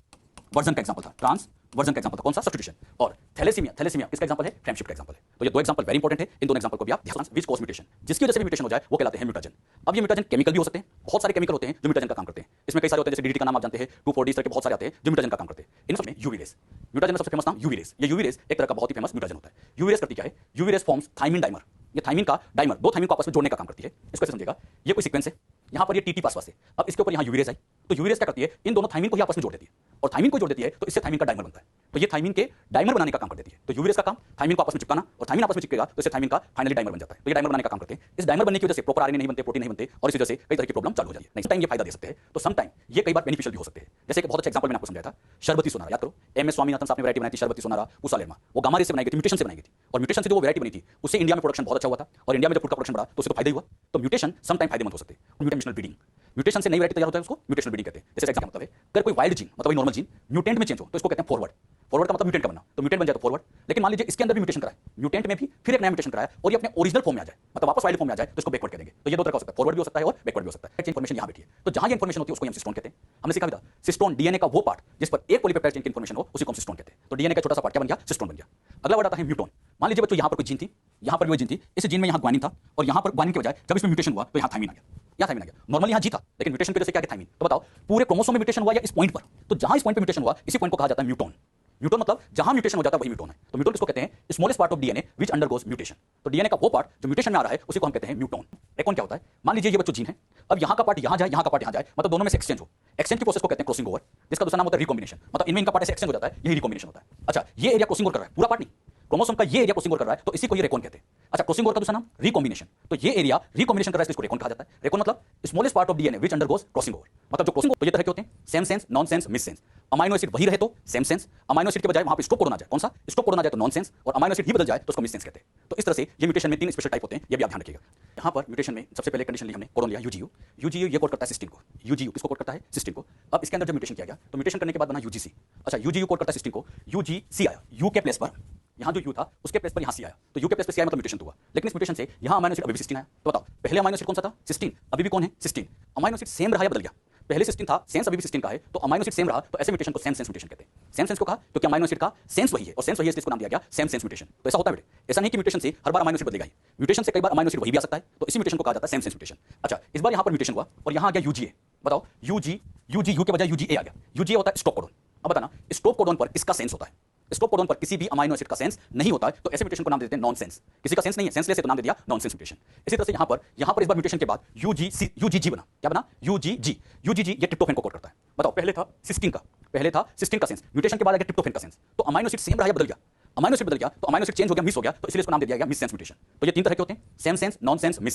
[SPEAKER 1] वर्जन का एग्जांपल था, ट्रांस वर्जन का एग्जांपल था, कौन सा, सब्स्टिट्यूशन। और थैलेसीमिया, थैलेसीमिया किसका एग्जांपल है, फ्रेमशिप का एग्जांपल है। तो ये दो एग्जांपल वेरी इंपॉर्टेंट है, इन दोनों एग्जांपल को भी आप ध्यान, विच कॉज म्यूटेशन, जिसकी वजह से भी म्यूटेशन हो जाए वो कहलाते हैं म्यूटाजन। अब ये म्यूटाजन केमिकल भी हो सकते हैं, बहुत सारे केमिकल होते हैं जो म्यूटाजन का काम करते हैं। इसमें कई सारे होते हैं, जैसे डीडीटी का नाम आप जानते हैं, 2,4-D इस तरह के बहुत सारे आते हैं जो म्यूटाजन का काम करते हैं। इन सब में यूवी रेस, म्यूटाजन में सबसे फेमस नाम यूवी रेस। ये यूवी रेस एक तरह का बहुत ही फेमस म्यूटाजन होता है। यूवी रेस करती क्या है, UV rays forms thymine dimer. ये थाइमिन का डाइमर, दो थाइमिन को आपस में जोड़ने का काम करती है। इसको समझिएगा, ये कोई सीक्वेंस है, यहाँ पर ये टीटी पास है, अब इसके ऊपर यहाँ यूवी रेस आई, तो यूवी रेस क्या करती है, इन दोनों थाइमिन को ही आपस में जोड़ देती है, और थाइमिन को जोड़ देती है तो इससे थाइमिन का डाइमर बनता है। तो ये थाइमिन के डाइमर बनाने का काम कर देती है। तो यूवी रेस का काम थाइमिन को आपस में चिपकाना, और थाइमिन आपस में चिपकेगा तो इससे थाइमिन का फाइनली डाइमर बन जाता है। तो ये डाइमर बनाने का काम करते हैं। इस डाइमर बनने की वजह से प्रॉपर आरएनए नहीं बनते, प्रोटीन नहीं बनते, और इस वजह से कई तरह की प्रॉब्लम चालू हो जाती है। नेक्स्ट टाइम ये फायदा दे सकते हैं, तो सम टाइम ये कई बार बेनिफिशियल भी हो सकते हैं। जैसे कि बहुत अच्छा एग्जांपल मैंने आपको समझाया था, शरबती सोनारा, याद करो एमएस स्वामीनाथन साहब ने वैरायटी बनाई थी शरबती सोनारा उसालेमा, वो गामा रे से बनाई गई थी, म्यूटेशन से बनाई गई थी, और म्यूटेशन से जो वो वैरायटी बनी थी उससे इंडिया में प्रोडक्शन बहुत अच्छा हुआ था, और इंडिया में जब फूड का प्रोडक्शन बढ़ा तो उससे तो फायदा ही हुआ। तो म्यूटेशन सम टाइम फायदेमंद हो सकते हैं। म्यूटेशनल ब्रीडिंग, म्यूटेशन से नई वैरायटी तैयार होता है, उसको म्यूटेशनल ब्रीडिंग कहते हैं। जैसे एग्जांपल मतलब है, अगर कोई वाइल्ड जीन मतलब नॉर्मल जीन म्यूटेंट में चेंज हो तो इसको कहते हैं फॉरवर्ड। फॉरवर्ड का मतलब म्यूटेंट का बनना, तो म्यूटेंट बन जाए तो फॉरवर्ड। लेकिन मान लीजिए इसके अंदर भी म्यूटेशन कराए, म्यूटेंट में भी फिर एक नया म्यूटेशन कराया और ये अपने ओरिजिनल फॉर्म में आ जाए, मतलब वापस वाइल्ड फॉर्म में आ जाए, तो इसको बैकवर्ड कह देंगे। तो ये दो तरह का हो सकता है, फॉरवर्ड भी हो सकता है और बैकवर्ड भी हो सकता है। इन्फॉर्मेशन यहाँ बैठी है, तो जहां ये इन्फॉर्मेशन होती है उसको हम सिस्टोन कहते हैं। हमने सीखा भी था, सिस्टोन डीएनए का वो पार्ट जिस पर एक पॉलीपेप्टाइड चेन की इन्फॉर्मेशन हो उसी को हम सिस्टोन कहते हैं। तो डीएनए का छोटा सा पार्ट क्या बन गया, सिस्टोन बन गया। अगला वर्ड आता है म्यूटोन। मान लीजिए बच्चों यहाँ पर कोई जीन थी, यहाँ पर भी जीन थी, इस जीन में यहाँ ग्वानिन था, और यहाँ पर ग्वानिन के बजाय जब इसमें म्यूटेशन हुआ तो यहाँ थाइमिन आ गया, या थाइमिन आ गया। नॉर्मली यहाँ जी था, लेकिन म्यूटेशन की वजह से क्या थाइमिन। तो बताओ पूरे क्रोमोसोम में म्यूटेशन हुआ या इस पॉइंट पर, तो जहां इस पॉइंट पर म्यूटेशन हुआ इसी पॉइंट को कहा जाता है म्यूटोन। म्यूटोन मतलब जहां म्यूटेशन हो जाता है वही म्यूटोन है। तो म्यूटोन किसको कहते हैं, smallest part of DNA which undergoes mutation. तो डीएनए का वो पार्ट जो म्यूटेशन में आ रहा है उसी को हम कहते हैं म्यूटोन। रेकॉन क्या होता है, मान लीजिए ये बच्चों जीन है, अब यहाँ का पार्ट यहाँ जाए, यहाँ का पार्ट यहाँ जाए, मतलब दोनों में से एक्सचेंज हो, एक्सचेंज की प्रोसेस को कहते हैं क्रॉसिंग ओवर, जिसका दूसरा नाम होता है रिकॉम्बिनेशन। मतलब इनमें इनका पार्ट ऐसे एक्सचेंज हो जाता है, यही रिकॉम्बिनेशन होता है। अच्छा, ये एरिया क्रॉसिंग ओवर कर रहा है, पूरा पार्ट नहीं, क्रोमोसोम का ये एरिया क्रॉसिंग ओवर कर रहा है, तो इसी को ये रेकॉन कहते हैं। अच्छा, क्रॉसिंग ओवर का दूसरा नाम रिकॉम्बिनेशन, तो ये एरिया रिकॉम्बिनेशन कर रहा है, इसको रेकॉन कहा जाता है। रेकॉन मतलब smallest part of DNA which undergoes crossing over, मतलब जो क्रॉसिंग, तो ये तरह के होते हैं same sense, non sense, miss sense. Amino acid वही रहे तो सेम सेंस, अमाइनो एसिड के बजाय वहां पे स्टॉप कोडन आ जाए, कौन सा, स्टॉप कोडन आ जाए तो नॉन सेंस, और अमाइनो एसिड ही बदल जाए तो उसको मिस सेंस कहते हैं। तो इस तरह से ये म्यूटेशन में तीन स्पेशल टाइप होते हैं, ये भी आप ध्यान रखिएगा। यहाँ पर म्यूटेशन में सबसे पहले कंडीशन ली हमने, कोडन लिया यूजीयू। यूजीयू ये कोड करता है सिस्टीन को, यूजीयू किसको कोड करता है, सिस्टीन को। अब इसके अंदर जब म्यूटेशन किया गया तो म्यूटेशन करने के बाद बना यूजीसी। अच्छा, यूजीयू कोड करता है सिस्टीन को, यूजीसी आया, यू के प्लेस पर यहाँ जो यू था उसके प्लेस पर यहाँ सी आया, तो यू के प्लेस पर सी आया मतलब म्यूटेशन हुआ। लेकिन इस म्यूटेशन से यहाँ अमाइनो एसिड अभी भी सिस्टीन आया। तो बताओ पहले अमाइनो एसिड कौन सा था, सिस्टीन, अभी भी कौन है, सिस्टीन। अमाइनो एसिड सेम रहा या बदल गया, पहले सिस्टीन था, सेंस अभी भी सिस्टीन का है, तो अमाइनो एसिड सेम रहा, तो ऐसे म्यूटेशन को सेम सेंस म्यूटेशन कहते हैं। सेम सेंस को कहा क्योंकि अमाइनो एसिड का सेंस वही है, और सेंस वही है इसलिए इसको नाम दिया गया सेम सेंस म्यूटेशन। तो ऐसा होता है बेटे, ऐसा नहीं कि म्यूटेशन से हर बार अमाइनो एसिड बदलेगा ही, म्यूटेशन से कई बार अमाइनो एसिड वही भी आ सकता है, तो इसी म्यूटेशन को कहा जाता है सेम सेंस म्यूटेशन। अच्छा, इस बार यहाँ पर म्यूटेशन हुआ और यहाँ आ गया यूजीए। बताओ यूजी, यूजी यू के बजाय यूजीए आ गया। यूजीए होता है स्टॉप कोडन। अब बताना स्टॉप कोडन पर इसका सेंस होता है, स्टॉप कोडन पर किसी भी अमाइनो एसिड का सेंस नहीं होता है, तो ऐसे म्यूटेशन को नाम देते हैं नॉन सेंस। किसी का सेंस नहीं है, सेंसलेस है तो नाम दे दिया नॉन सेंस म्यूटेशन। इसी तरह से यहाँ पर इस बार म्यूटेशन के बाद यूजीसी, यूजीजी बना, क्या बना, यूजीजी। यूजीजी ये ट्रिप्टोफैन को कोड करता है। बताओ पहले था सिस्टीन का, पहले था सिस्टीन का सेंस, म्यूटेशन के बाद आ गया ट्रिप्टोफैन का सेंस, तो अमाइनो एसिड सेम रहा या बदल गया, अमाइनो एसिड बदल गया तो अमाइनो एसिड चेंज हो गया, मिस हो गया, तो इसलिए इसको नाम दे दिया गया मिस सेंस म्यूटेशन। तो ये तीन तरह के होते हैं, same sense, non sense, miss.